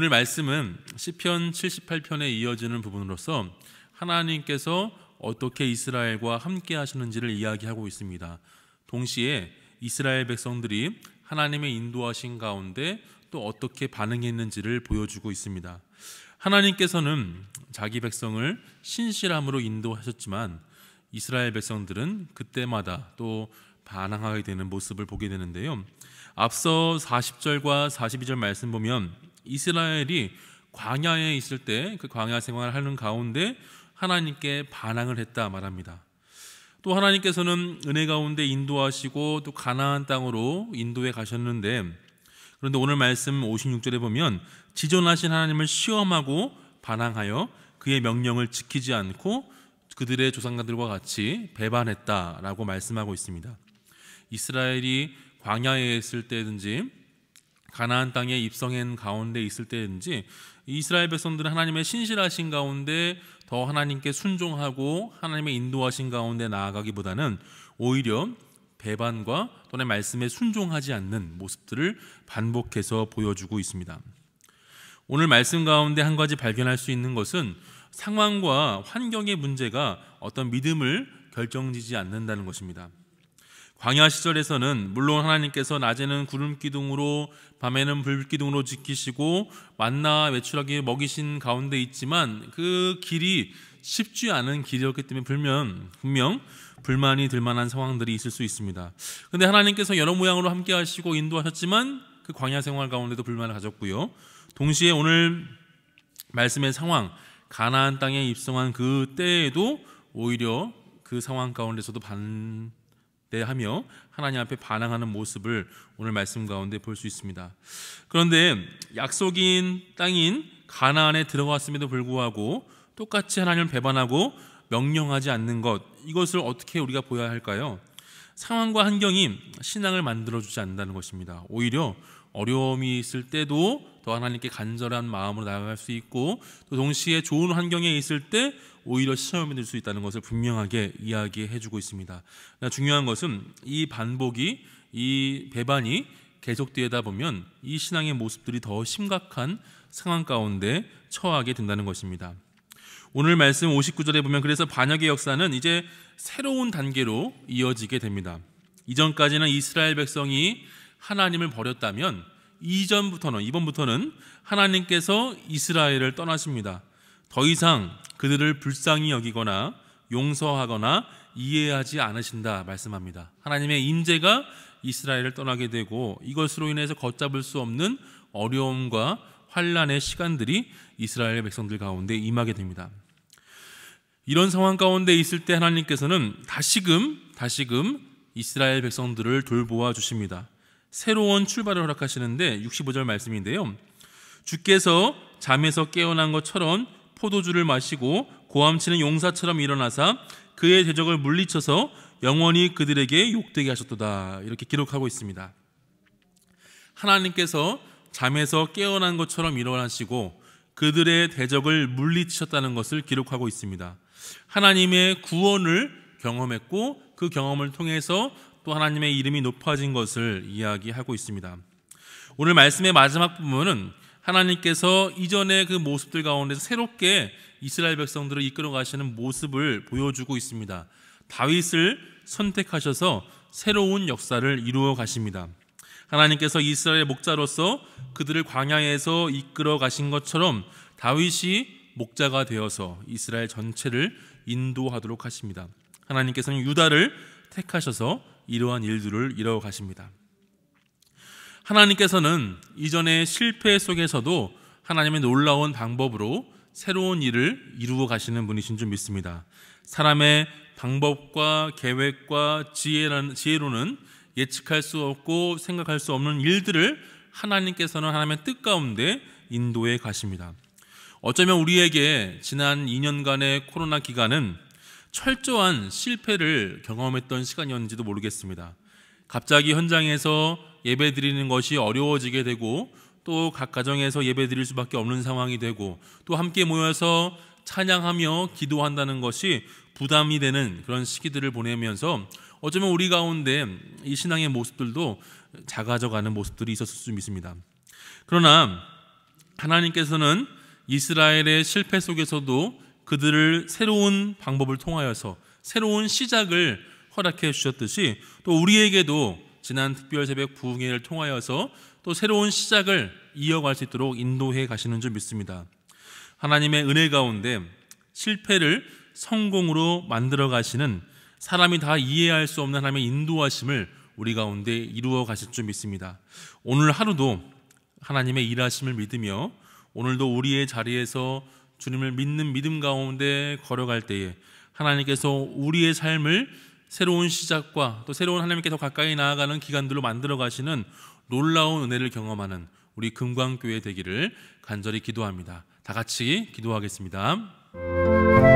오늘 말씀은 시편 78편에 이어지는 부분으로서 하나님께서 어떻게 이스라엘과 함께 하시는지를 이야기하고 있습니다. 동시에 이스라엘 백성들이 하나님의 인도하신 가운데 또 어떻게 반응했는지를 보여주고 있습니다. 하나님께서는 자기 백성을 신실함으로 인도하셨지만 이스라엘 백성들은 그때마다 또 반항하게 되는 모습을 보게 되는데요. 앞서 40절과 42절 말씀 보면 이스라엘이 광야에 있을 때 그 광야 생활을 하는 가운데 하나님께 반항을 했다 말합니다. 또 하나님께서는 은혜 가운데 인도하시고 또 가나안 땅으로 인도해 가셨는데, 그런데 오늘 말씀 56절에 보면 지존하신 하나님을 시험하고 반항하여 그의 명령을 지키지 않고 그들의 조상들과 같이 배반했다라고 말씀하고 있습니다. 이스라엘이 광야에 있을 때든지 가나안 땅에 입성한 가운데 있을 때든지 이스라엘 백성들은 하나님의 신실하신 가운데 더 하나님께 순종하고 하나님의 인도하신 가운데 나아가기보다는 오히려 배반과 또는 말씀에 순종하지 않는 모습들을 반복해서 보여주고 있습니다. 오늘 말씀 가운데 한 가지 발견할 수 있는 것은 상황과 환경의 문제가 어떤 믿음을 결정지지 않는다는 것입니다. 광야 시절에서는 물론 하나님께서 낮에는 구름 기둥으로 밤에는 불 기둥으로 지키시고 만나 외출하게 먹이신 가운데 있지만 그 길이 쉽지 않은 길이었기 때문에 분명 불만이 들 만한 상황들이 있을 수 있습니다. 그런데 하나님께서 여러 모양으로 함께 하시고 인도하셨지만 그 광야 생활 가운데도 불만을 가졌고요. 동시에 오늘 말씀의 상황, 가나안 땅에 입성한 그 때에도 오히려 그 상황 가운데서도 반대하며 하나님 앞에 반항하는 모습을 오늘 말씀 가운데 볼 수 있습니다. 그런데 약속인 땅인 가나안에 들어갔음에도 불구하고 똑같이 하나님을 배반하고 명령하지 않는 것, 이것을 어떻게 우리가 보아야 할까요? 상황과 환경이 신앙을 만들어주지 않는다는 것입니다. 오히려 어려움이 있을 때도 더 하나님께 간절한 마음으로 나아갈 수 있고, 또 동시에 좋은 환경에 있을 때 오히려 시험이 될 수 있다는 것을 분명하게 이야기해주고 있습니다. 중요한 것은 이 반복이, 이 배반이 계속되다 보면 이 신앙의 모습들이 더 심각한 상황 가운데 처하게 된다는 것입니다. 오늘 말씀 59절에 보면 그래서 반역의 역사는 이제 새로운 단계로 이어지게 됩니다. 이전까지는 이스라엘 백성이 하나님을 버렸다면 이번부터는 하나님께서 이스라엘을 떠나십니다. 더 이상 그들을 불쌍히 여기거나 용서하거나 이해하지 않으신다 말씀합니다. 하나님의 임재가 이스라엘을 떠나게 되고 이것으로 인해서 걷잡을 수 없는 어려움과 환난의 시간들이 이스라엘 백성들 가운데 임하게 됩니다. 이런 상황 가운데 있을 때 하나님께서는 다시금 이스라엘 백성들을 돌보아 주십니다. 새로운 출발을 허락하시는데 65절 말씀인데요. 주께서 잠에서 깨어난 것처럼 포도주를 마시고 고함치는 용사처럼 일어나사 그의 대적을 물리쳐서 영원히 그들에게 욕되게 하셨도다, 이렇게 기록하고 있습니다. 하나님께서 잠에서 깨어난 것처럼 일어나시고 그들의 대적을 물리치셨다는 것을 기록하고 있습니다. 하나님의 구원을 경험했고 그 경험을 통해서 또 하나님의 이름이 높아진 것을 이야기하고 있습니다. 오늘 말씀의 마지막 부분은 하나님께서 이전의 그 모습들 가운데서 새롭게 이스라엘 백성들을 이끌어 가시는 모습을 보여주고 있습니다. 다윗을 선택하셔서 새로운 역사를 이루어 가십니다. 하나님께서 이스라엘의 목자로서 그들을 광야에서 이끌어 가신 것처럼 다윗이 목자가 되어서 이스라엘 전체를 인도하도록 하십니다. 하나님께서는 유다를 택하셔서 이러한 일들을 이루어 가십니다. 하나님께서는 이전의 실패 속에서도 하나님의 놀라운 방법으로 새로운 일을 이루어 가시는 분이신 줄 믿습니다. 사람의 방법과 계획과 지혜로는 예측할 수 없고 생각할 수 없는 일들을 하나님께서는 하나님의 뜻 가운데 인도해 가십니다. 어쩌면 우리에게 지난 2년간의 코로나 기간은 철저한 실패를 경험했던 시간이었는지도 모르겠습니다. 갑자기 현장에서 예배 드리는 것이 어려워지게 되고 또 각 가정에서 예배 드릴 수밖에 없는 상황이 되고 또 함께 모여서 찬양하며 기도한다는 것이 부담이 되는 그런 시기들을 보내면서 어쩌면 우리 가운데 이 신앙의 모습들도 작아져가는 모습들이 있었을 수 믿습니다. 그러나 하나님께서는 이스라엘의 실패 속에서도 그들을 새로운 방법을 통하여서 새로운 시작을 허락해 주셨듯이 또 우리에게도 지난 특별 새벽 부흥회를 통하여서 또 새로운 시작을 이어갈 수 있도록 인도해 가시는 줄 믿습니다. 하나님의 은혜 가운데 실패를 성공으로 만들어 가시는 사람이 다 이해할 수 없는 하나님의 인도하심을 우리 가운데 이루어 가실 줄 믿습니다. 오늘 하루도 하나님의 일하심을 믿으며 오늘도 우리의 자리에서 주님을 믿는 믿음 가운데 걸어갈 때에 하나님께서 우리의 삶을 새로운 시작과 또 새로운 하나님께 더 가까이 나아가는 기간들로 만들어 가시는 놀라운 은혜를 경험하는 우리 금광교회 되기를 간절히 기도합니다. 다 같이 기도하겠습니다.